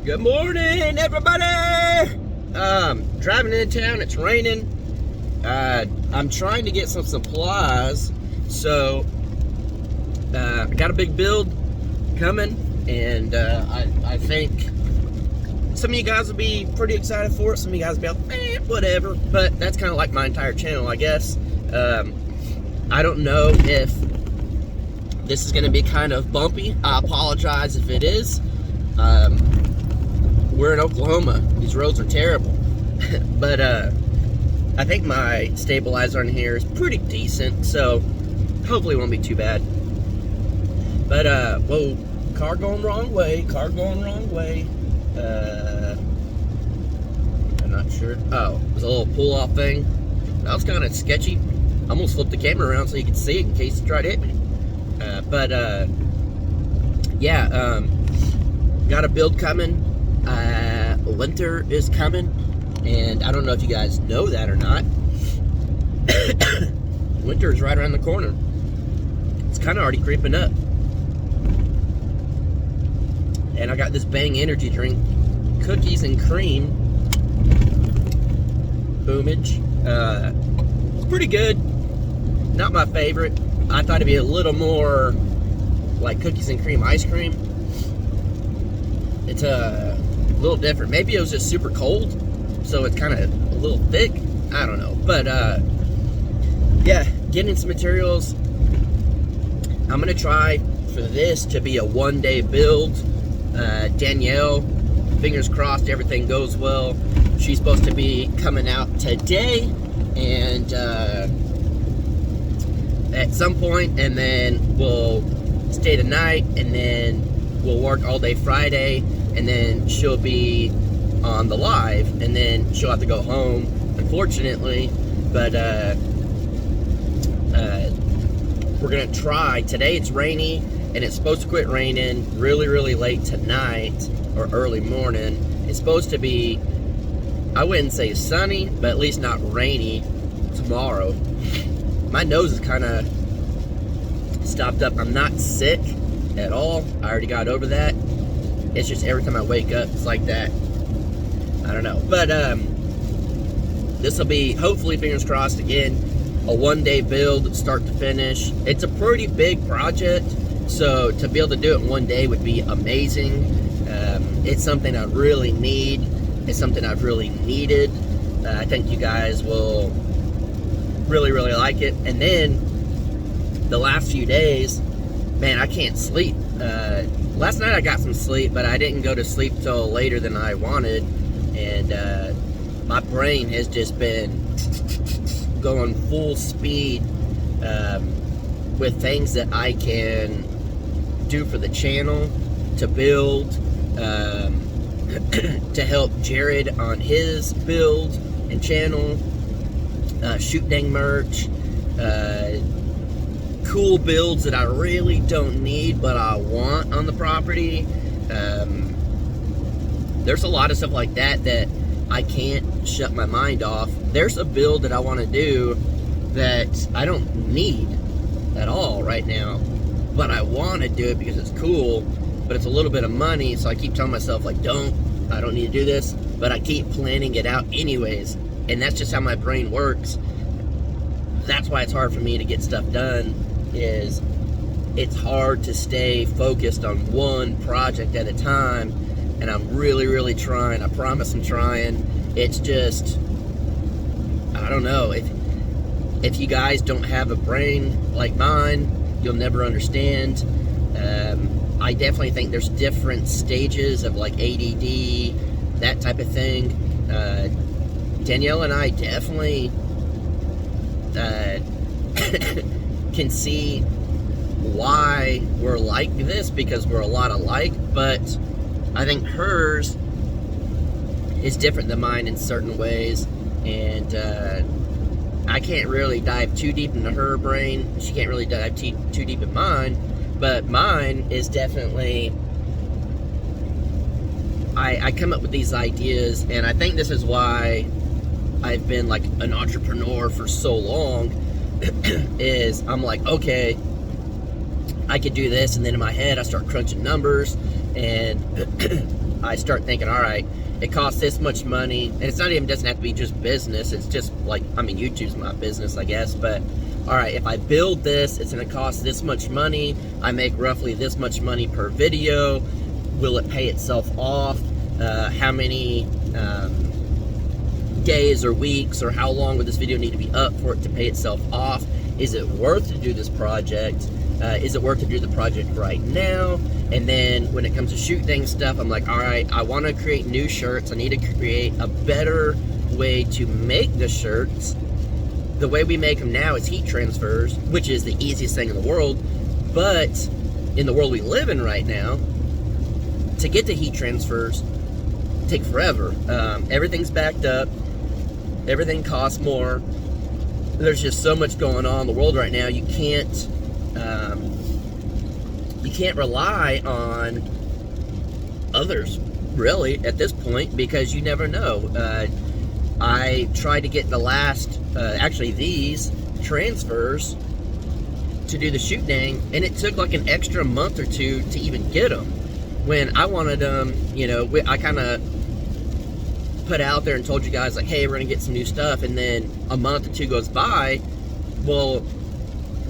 Good morning, everybody! Driving into town, it's raining. I'm trying to get some supplies, so I got a big build coming, and I think some of you guys will be pretty excited for it. Some of you guys will be like, whatever. But that's kind of like my entire channel, I guess. I don't know if this is going to be kind of bumpy. I apologize if it is. We're in Oklahoma. These roads are terrible. But I think my stabilizer in here is pretty decent, so hopefully it won't be too bad. But whoa, car going wrong way, I'm not sure. Oh, it was a little pull-off thing. That was kind of sketchy. I almost flipped the camera around so you could see it in case it tried to hit me. Yeah, got a build coming. Winter is coming, and I don't know if you guys know that or not. Winter is right around the corner. It's kind of already creeping up. And I got this Bang energy drink, cookies and cream, Boomage. It's pretty good. Not my favorite. I thought it'd be a little more like cookies and cream ice cream. It's a little different. Maybe it was just super cold, so it's kind of a little thick. I don't know. But yeah, getting some materials. I'm gonna try for this to be a one-day build. Danielle, fingers crossed everything goes well. She's supposed to be coming out today, and at some point, and then we'll stay the night, and then we'll work all day Friday, and then she'll be on the live, and then she'll have to go home, unfortunately. But we're gonna try. Today it's rainy, and it's supposed to quit raining really late tonight or early morning. It's supposed to be, I wouldn't say sunny, but at least not rainy tomorrow. My nose is kind of stopped up. I'm not sick at all. I already got over that. It's just every time I wake up, it's like that. I don't know. But this will be, hopefully, fingers crossed again, a one-day build, start to finish. It's a pretty big project, so to be able to do it in one day would be amazing. It's something I really need. It's something I've really needed. I think you guys will really like it. And then the last few days, man, I can't sleep. Last night I got some sleep, but I didn't go to sleep till later than I wanted, and my brain has just been going full speed with things that I can do for the channel, to build, to help Jared on his build and channel, shoot dang merch, cool builds that I really don't need but I want on the property. There's a lot of stuff like that that I can't shut my mind off. There's a build that I want to do that I don't need at all right now, but I want to do it because it's cool, but it's a little bit of money, so I keep telling myself, like, I don't need to do this, but I keep planning it out anyways, and that's just how my brain works. That's why it's hard for me to get stuff done, is it's hard to stay focused on one project at a time, and I'm really trying. I promise I'm trying. It's just, I don't know, if you guys don't have a brain like mine, you'll never understand. I definitely think there's different stages of like ADD, that type of thing. Danielle and I definitely can see why we're like this, because we're a lot alike, but I think hers is different than mine in certain ways, and I can't really dive too deep into her brain. She can't really dive too deep in mine, but mine is definitely, I come up with these ideas, and I think this is why I've been like an entrepreneur for so long, is I'm like, okay, I could do this, and then in my head I start crunching numbers, and I start thinking, all right, it costs this much money, and it's not even, doesn't have to be just business. It's just like, I mean, YouTube's my business, I guess, but all right, if I build this, it's going to cost this much money. I make roughly this much money per video. Will it pay itself off? How many days or weeks or how long would this video need to be up for it to pay itself off? Is it worth to do this project? Is it worth to do the project right now? And then when it comes to shoot dang stuff, I'm like, all right, I want to create new shirts. I need to create a better way to make the shirts. The way we make them now is heat transfers, which is the easiest thing in the world. But in the world we live in right now, to get to heat transfers take forever. Everything's backed up. Everything costs more. There's just so much going on in the world right now. You can't rely on others really at this point, because you never know. I tried to get the last, actually these transfers to do the shoot dang, and it took like an extra month or two to even get them. When I wanted them, you know, I kind of put out there and told you guys like, hey, we're gonna get some new stuff, and then a month or two goes by. Well,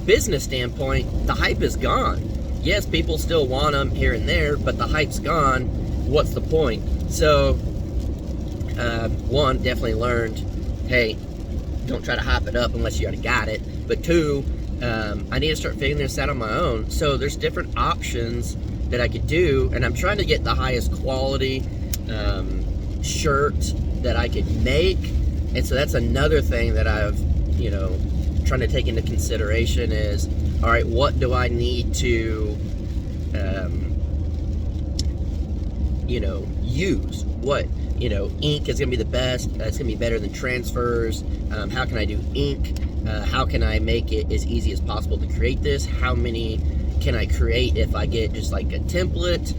business standpoint, the hype is gone. Yes, people still want them here and there, but the hype's gone. What's the point? So one, definitely learned, hey, don't try to hype it up unless you already got it. But two, I need to start figuring this out on my own. So there's different options that I could do, and I'm trying to get the highest quality shirt that I could make. And so that's another thing that I've, you know, trying to take into consideration is, all right, what do I need to, you know, use? What, you know, ink is going to be the best. It's going to be better than transfers. How can I do ink? How can I make it as easy as possible to create this? How many can I create if I get just like a template?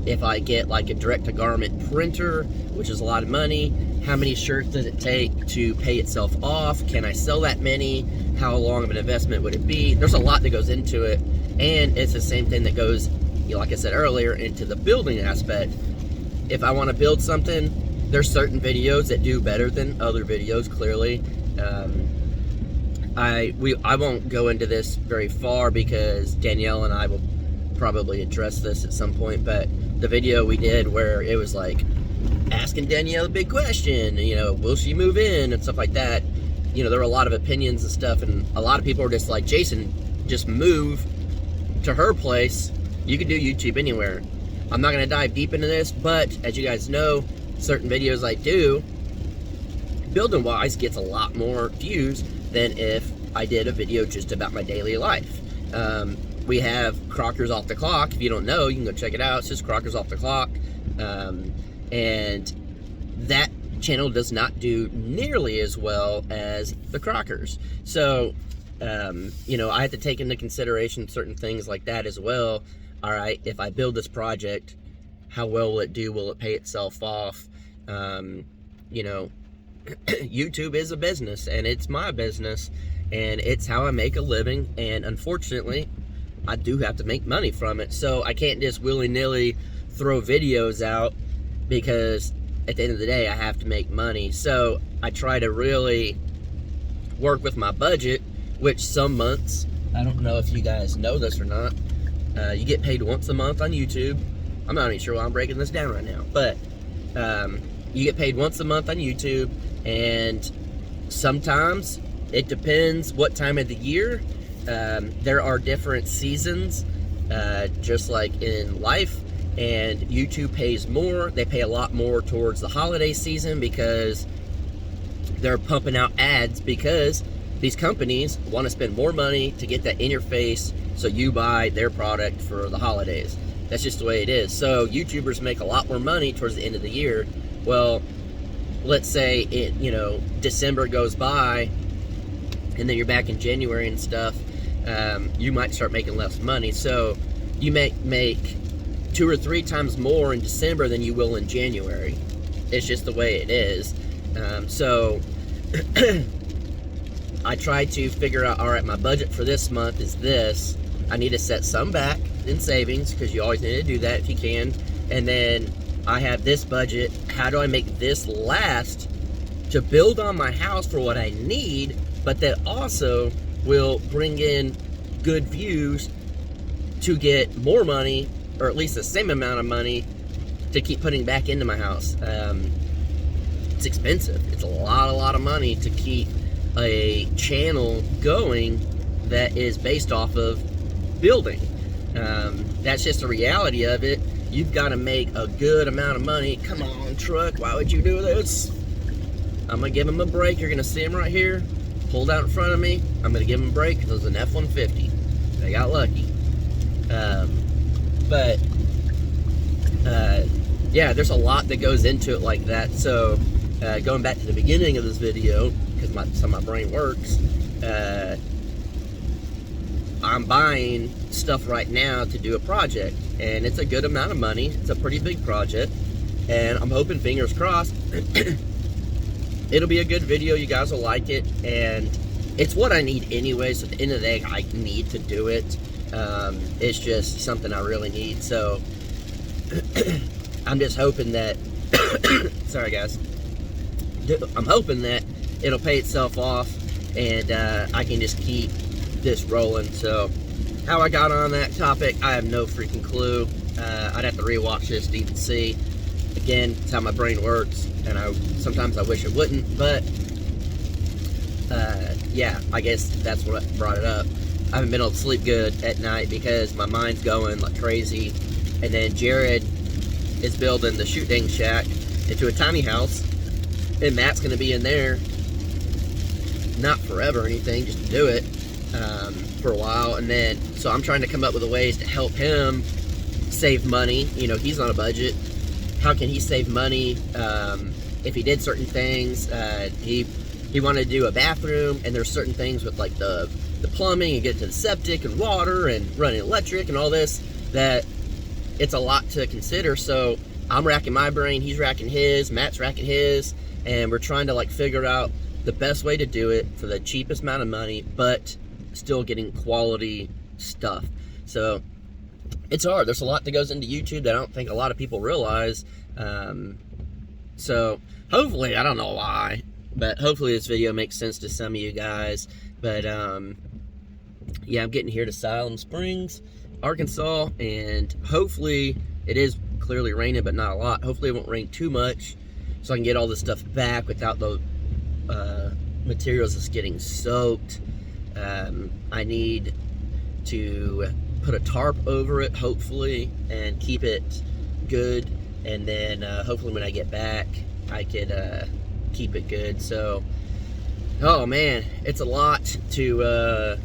If I get like a direct-to-garment printer, which is a lot of money, how many shirts does it take to pay itself off? Can I sell that many? How long of an investment would it be? There's a lot that goes into it, and it's the same thing that goes, you know, like I said earlier, into the building aspect. If I want to build something, there's certain videos that do better than other videos, clearly. I won't go into this very far because Danielle and I will probably address this at some point, but the video we did where it was like asking Danielle a big question, you know, will she move in and stuff like that, you know, there were a lot of opinions and stuff, and a lot of people were just like, Jason, just move to her place. You can do YouTube anywhere. I'm not going to dive deep into this, but as you guys know, certain videos I do, building wise, gets a lot more views than if I did a video just about my daily life. We have Crockers Off the Clock. If you don't know, you can go check it out. It's just Crockers Off the Clock. And that channel does not do nearly as well as the Crockers. So, you know, I have to take into consideration certain things like that as well. All right, if I build this project, how well will it do? Will it pay itself off? You know, YouTube is a business, and it's my business, and it's how I make a living, and unfortunately, I do have to make money from it. So I can't just willy-nilly throw videos out, because at the end of the day, I have to make money. So I try to really work with my budget, which some months, I don't know if you guys know this or not, you get paid once a month on YouTube. I'm not even sure why I'm breaking this down right now, but you get paid once a month on YouTube, and sometimes it depends what time of the year. There are different seasons, just like in life, and YouTube pays more. They pay a lot more towards the holiday season because they're pumping out ads, because these companies want to spend more money to get that in your face so you buy their product for the holidays. That's just the way it is. So YouTubers make a lot more money towards the end of the year. Well, let's say it, you know, December goes by, and then you're back in January and stuff. You might start making less money. So you make 2 or 3 times more in December than you will in January. It's just the way it is. So I try to figure out, all right, my budget for this month is this. I need to set some back in savings, because you always need to do that if you can. And then I have this budget. How do I make this last to build on my house for what I need, but that also will bring in good views to get more money, or at least the same amount of money to keep putting back into my house. It's expensive. It's a lot of money to keep a channel going that is based off of building. That's just the reality of it. You've got to make a good amount of money. Come on, truck, why would you do this? I'm gonna give him a break. You're gonna see him right here, pulled out in front of me. I'm gonna give him a break because it was an F-150. I got lucky. Yeah, there's a lot that goes into it like that. So going back to the beginning of this video, because some of my brain works, I'm buying stuff right now to do a project, and it's a good amount of money. It's a pretty big project, and I'm hoping, fingers crossed, it'll be a good video. You guys will like it, and it's what I need anyway. So at the end of the day, I need to do it. It's just something I really need. So I'm just hoping that sorry guys, I'm hoping that it'll pay itself off, and I can just keep this rolling. So how I got on that topic, I have no freaking clue. I'd have to rewatch this to even see. Again, it's how my brain works, and sometimes I wish it wouldn't, but yeah, I guess that's what brought it up. I haven't been able to sleep good at night because my mind's going like crazy. And then Jared is building the shooting shack into a tiny house, and Matt's going to be in there, not forever or anything, just to do it for a while. And then, so I'm trying to come up with ways to help him save money. You know, he's on a budget. How can he save money if he did certain things? He wanted to do a bathroom, and there's certain things with like the plumbing and get to the septic and water and running electric and all this that it's a lot to consider. So I'm racking my brain, he's racking his, Matt's racking his, and we're trying to like figure out the best way to do it for the cheapest amount of money, but still getting quality stuff. So it's hard. There's a lot that goes into YouTube that I don't think a lot of people realize. So hopefully, I don't know why, but hopefully this video makes sense to some of you guys. But yeah, I'm getting here to Siloam Springs, Arkansas, and hopefully it is clearly raining, but not a lot. Hopefully it won't rain too much, so I can get all this stuff back without the materials just getting soaked. I need to put a tarp over it, hopefully, and keep it good. And then hopefully when I get back, I could keep it good. So, oh man, it's a lot to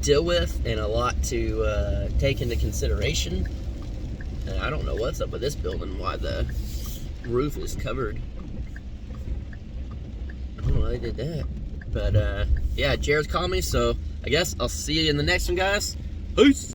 deal with and a lot to take into consideration. And I don't know what's up with this building, why the roof is covered. I don't know why they did that. But yeah, Jared's calling me, so I guess I'll see you in the next one, guys. Peace!